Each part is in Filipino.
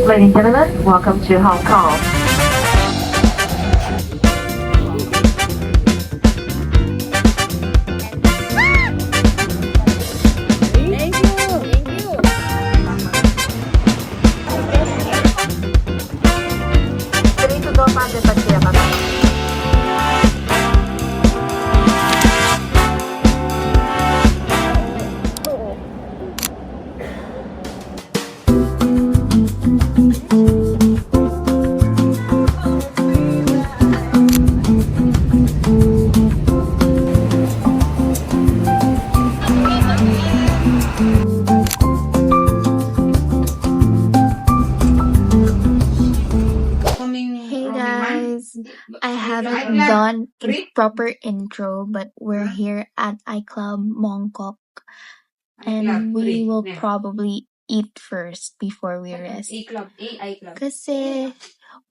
Ladies and gentlemen, welcome to Hong Kong. Dito daw pa ang detalye ka. Hey guys, I haven't done a proper intro, but we're here at iClub Mongkok and we will probably eat first before we rest. Kasi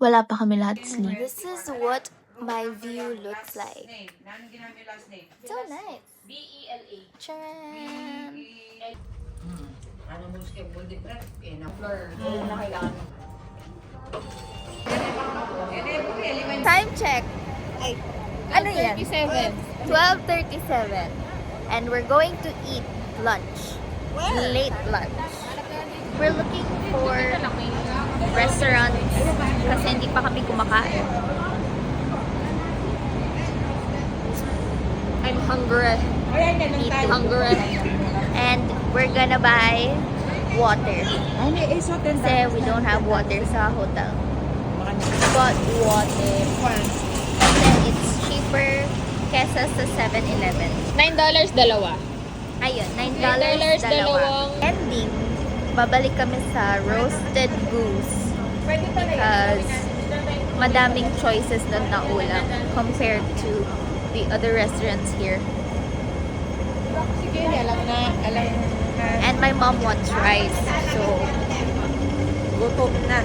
wala pa kami lahat sleep. This is what my view looks like. So nice. B-E-L-A. Charan! Time check. Ano yan? 12:37. And we're going to eat lunch. Late lunch. We're looking for restaurants kasi hindi pa kami kumakain. I'm hungry. Eating hungry. And we're gonna buy water. Kasi we don't have water sa hotel. Bought water. Kasi it's cheaper kesa sa 7-Eleven. $9 dalawa. Ayun, $9 dalawa. Ending, babalik kami sa roasted goose. Because madaming choices na ulam compared to the other restaurants here. Sige, alam na. And my mom wants rice, so Gutom na.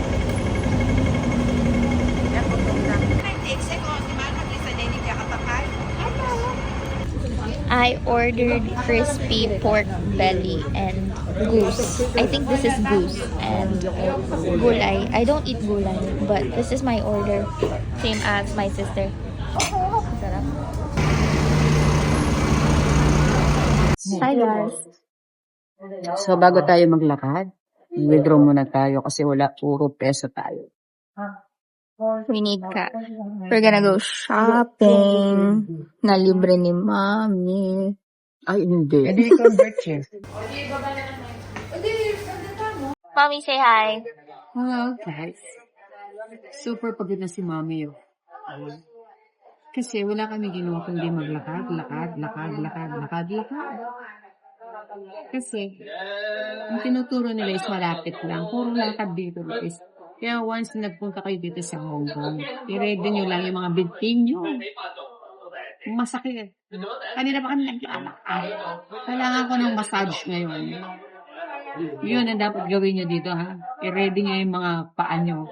I ordered crispy pork belly and goose. I think this is goose and gulay. I don't eat gulay, but this is my order. Same as my sister. Sarap. Hi guys. So, bago tayo maglakad, withdraw muna tayo kasi wala, puro peso tayo. We need cash. We're gonna go shopping. Na libre ni Mommy. Ay, hindi. Mommy, say hi. Hello, guys. Super pagod na si Mami, oh. Kasi wala kami ginawa kundi maglakad. Kasi, ang tinuturo nila is malapit lang. Puro lakad dito, guys. Kaya once nagpunta kayo dito sa Hong Kong, i-ready nyo lang yung mga binting nyo. Masakit. Kanina pa kami naglalakad. Kailangan ko ng massage ngayon. Yun ang dapat gawin nyo dito, ha? I-ready nyo yung mga paa nyo.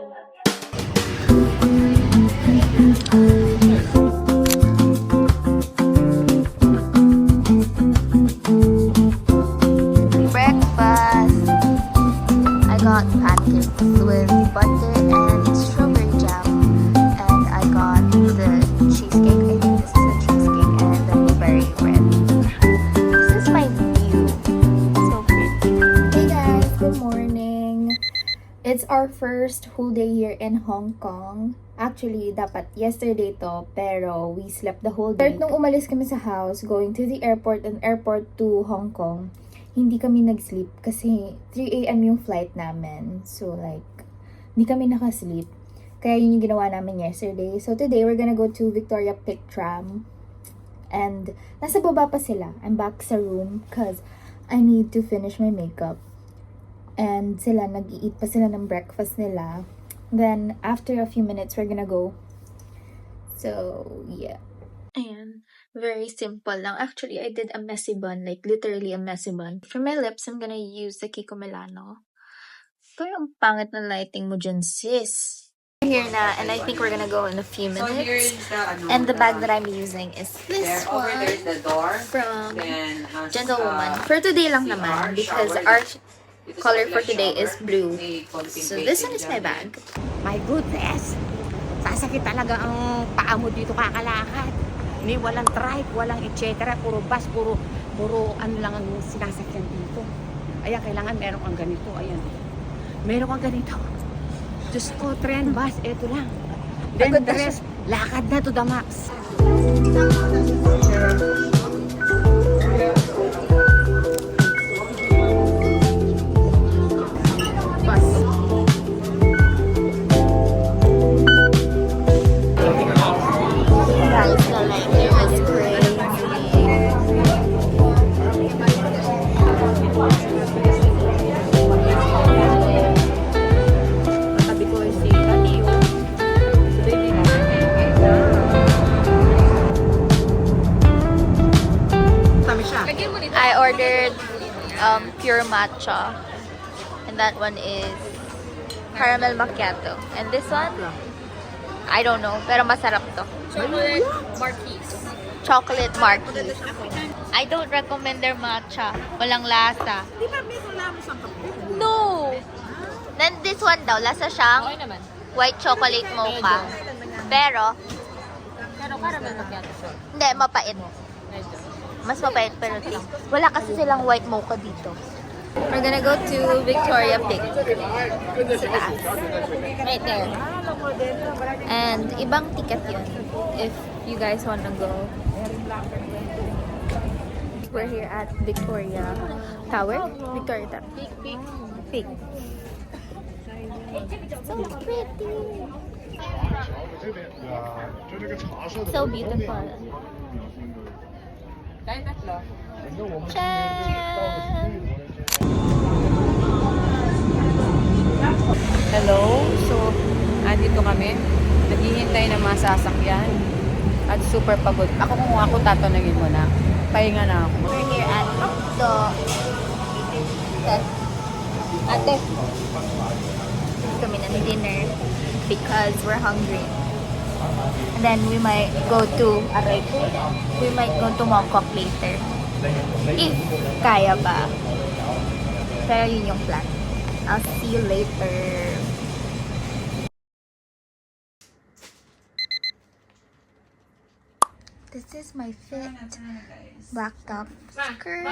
Breakfast. I got pancakes with butter and strawberry jam. And I got the cheesecake. I think this is the cheesecake and the blueberry bread. This is my view. So pretty. Hey guys, good morning. It's our first whole day here in Hong Kong. Actually, dapat yesterday to, pero we slept the whole day. Nung umalis kami sa house, going to the airport and airport to Hong Kong, hindi kami nag-sleep kasi 3 a.m. yung flight namin. So like, hindi kami nakasleep. Kaya yun yung ginawa namin yesterday. So today, we're gonna go to Victoria Peak Tram. And nasa baba pa sila. I'm back sa room because I need to finish my makeup. And sila, nag-i-eat pa sila ng breakfast nila. Then, after a few minutes, we're gonna go. So, yeah. Ayan. Very simple lang. Actually, I did a messy bun. Like, literally a messy bun. For my lips, I'm gonna use the Kiko Milano. Pero ang pangit na lighting mo dyan, sis. We're here na, and I think we're gonna go in a few minutes. And the bag that I'm using is this one from Gentlewoman. For today lang naman, because color for today is blue. So this one is my bag. My goodness! Sasakit talaga ang paa mo dito kakalakad. Hindi, walang trike, walang etc. Puro bus, puro ano lang ang sinasakyan dito. Ayan, kailangan meron kang ganito. Ayan. Meron kang ganito. Diyos ko, trend bus, eto lang. Then the rest, lakad na to the max. Guys, the line here is crazy. Sabi ko, si Tatiyo. Baby na. Sabi siya. Lagyan mo nito. I ordered pure matcha, and that one is caramel macchiato. And this one, I don't know, pero masarap to. Chocolate Marquise. Chocolate Marquis. I don't recommend their matcha. Walang lasa. Di ba may kalaman sa kape? No! Then this one daw, lasa Okay siyang naman. white chocolate mocha. Pero, Pero caramel macchiato siya. hindi, mapait. Medyo. Mas mapait pero taste. Wala kasi silang white mocha dito. We're gonna go to Victoria Peak. Right there. And ibang ticket yun if you guys wanna go. We're here at Victoria Tower. Victoria Tower. Peak. So pretty. So beautiful. Dahil tatlo. Chan! Hello. So, andito kami. Naghihintay ng mga sasakyan. At super pagod. Ako kung ako tatanungin mo na. Pahinga na ako. We're here at the Ate. Kami ng dinner because we're hungry. And then we might go to Mongkok later. If kaya ba. Pero yun yung plan. I'll see you later. This is my fit black top skirt,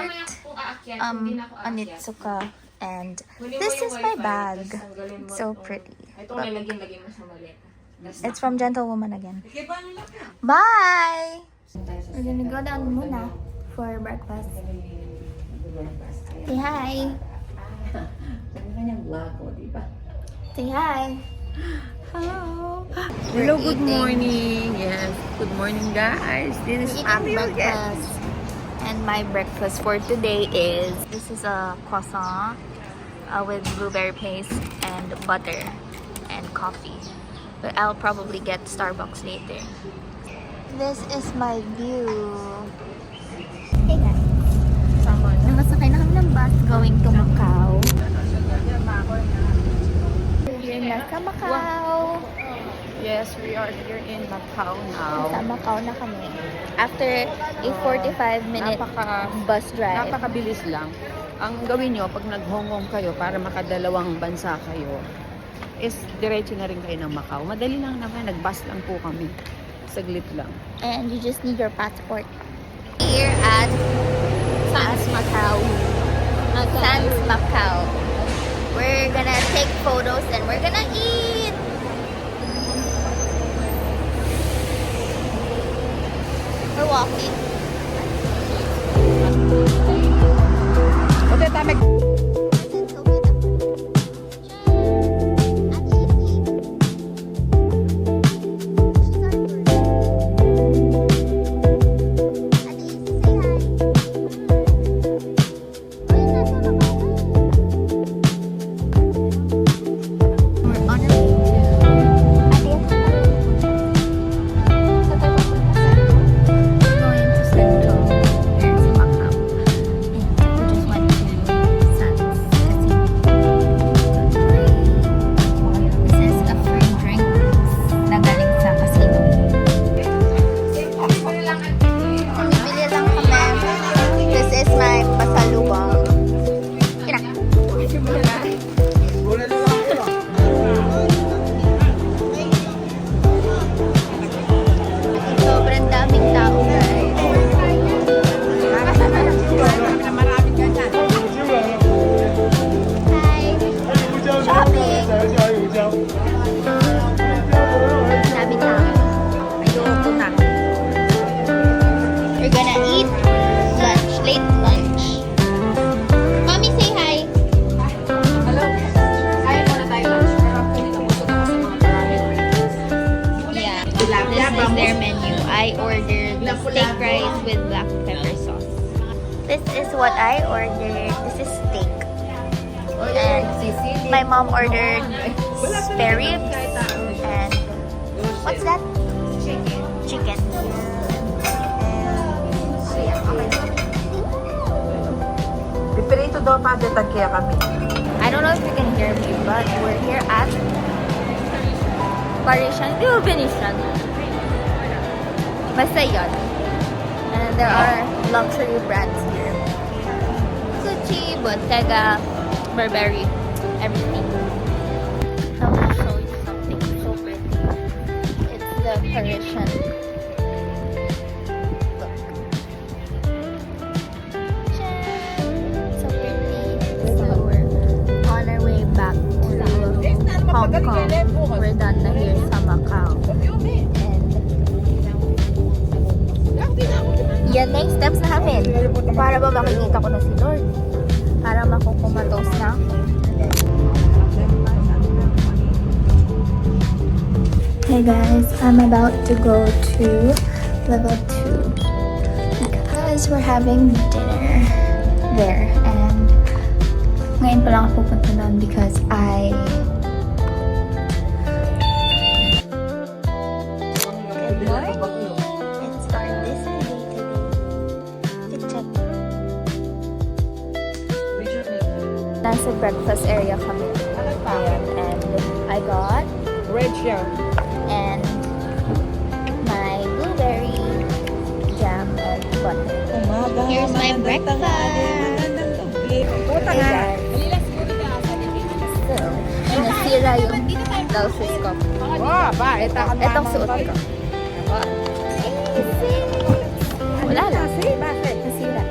Onitsuka, and this is my bag. It's so pretty. Ito nga lagyan mo sa maleta. It's from Gentlewoman again. Bye! We're gonna go down muna for breakfast. Say hi! Say hi! Hello. Hello, good morning. Yes, good morning guys. This is Eating Abby again. breakfast. And my breakfast for today is, this is a croissant with blueberry paste and butter and coffee. But I'll probably get Starbucks later. This is my view. Hey guys. Nakasakay na kami ng bus going to Macau. We're na sa Macau. Yes, we are here in Macau now. Sa Macau na kami. After a 45-minute bus drive. Napakabilis lang. Ang gawin nyo, pag nag-Hong Kong kayo, para makadalawang bansa kayo, is diretso na rin kayo ng Macau. Madali lang naman, nag-bus lang po kami. Saglit lang. And you just need your passport. Here at Sans Macau. Sans Macau. We're gonna take photos and we're gonna eat. We're walking. Okay, tama. Going to what I ordered. This is steak. And my mom ordered spare ribs. And what's that? Chicken. Piprito daw Padre Tagkaya kami. I don't know if you can hear me, but we're here at Parisian. Di ba Venetian? Basta yun. And there are luxury brands here. Gucci, Bottega, Burberry, everything. I want to show you something so pretty. It's the Parisian. Look. So pretty. So we're on our way back to Hong Kong. We're done na here sa Macau. And yan na yung steps namin. Para ba makikita ko na si Lord? Para makukumatos na ako. Hey guys, I'm about to go to level 2 because we're having dinner there, and ngayon pa lang ako pupunta doon because Good morning! It's our Disney day today. Check. Nasa breakfast area kami. Ayan, and I got Red shell. and my blueberry jam and butter. Here's my breakfast. Puta nga. So, nasira yung blouses ko. Oh, ba, Itong suot ko. Wala lang. Nasira.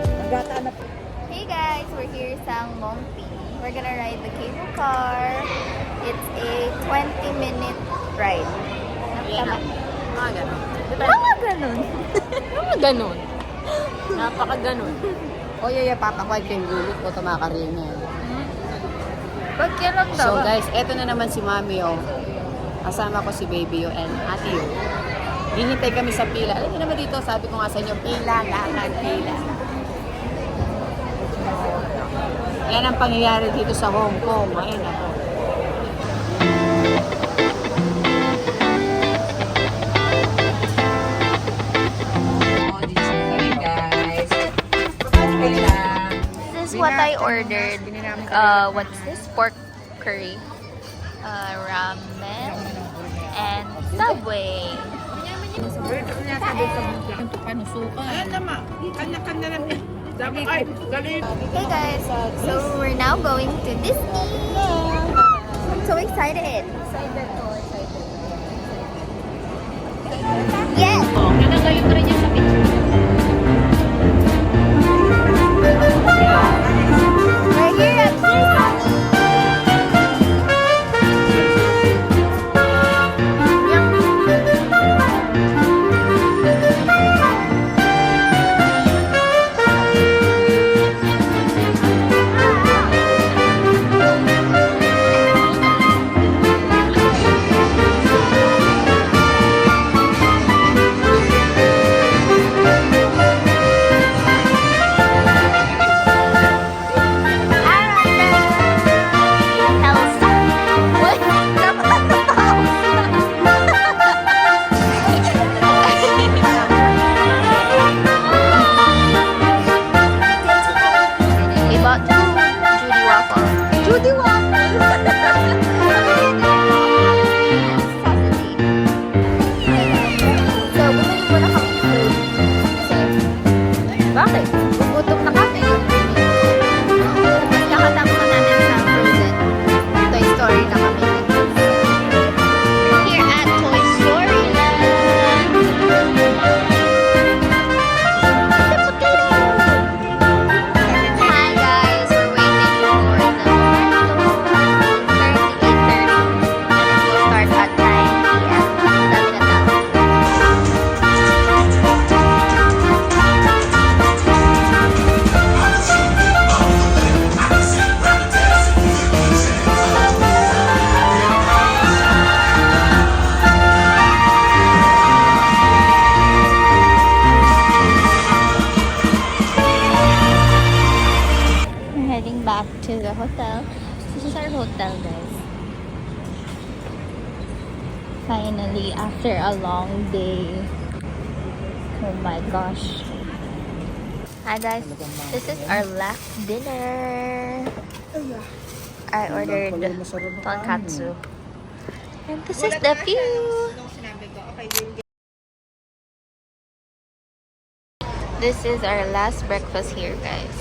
Hey guys, we're here sa Mongpi. We're gonna ride the cable car. It's a 20-minute ride. Tama. Mga ganun. Mga ganun. Napaka-ganun. O yaya, papakwad ko yung gulot ko, tumakaringan. Pag lang daw. So guys, eto na naman si Mami oh. Kasama ko si Baby oh, and Ate oh. Hinintay kami sa pila. Alam niyo naman dito, sabi ko nga sa inyo, pila, pila. Yan ang pangyayari dito sa Hong Kong. Ayun ako. This is what I ordered. What's this? Pork curry, ramen, and Subway. Hey guys, so we're now going to Disney. I'm so excited. Yes. Nagagaling pa rin yan sa picture. We're here at Disney. guys. Finally, after a long day. Oh my gosh. Hi guys, this is our last dinner. I ordered tonkatsu. And this is the view. This is our last breakfast here, guys.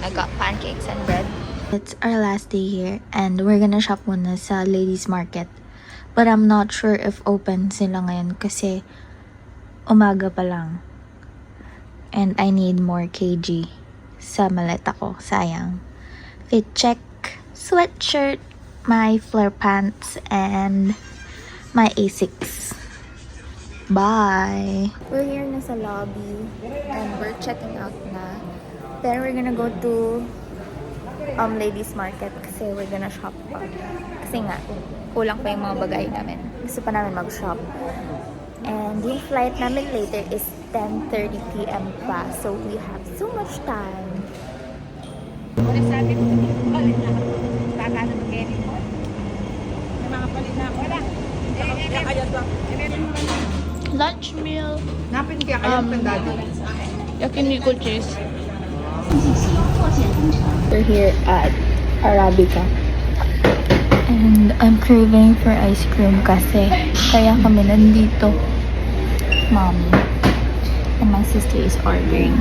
I got pancakes and bread. It's our last day here and we're gonna shop muna sa ladies market. But I'm not sure if open sila ngayon kasi umaga pa lang. And I need more kg sa maleta ko. Sayang. Fit check, sweatshirt, my flare pants, and my Asics. Bye! We're here na sa lobby and we're checking out na. Then we're gonna go to ladies market kasi we're gonna shop pa. Kasi nga, kulang pa yung mga bagay namin. Gusto pa namin mag-shop. And yung flight namin later is 10:30 p.m. pa. So we have so much time. Sabi ko, palit na ako. Baka na mag-edit mo. May mga palit na ako. Wala. Lunch meal. Napin kaya kayo ng daddy. Yakiniku cheese. We're here at Arabica. And I'm craving for ice cream kasi kaya kami nandito. Mommy. And my sister is ordering.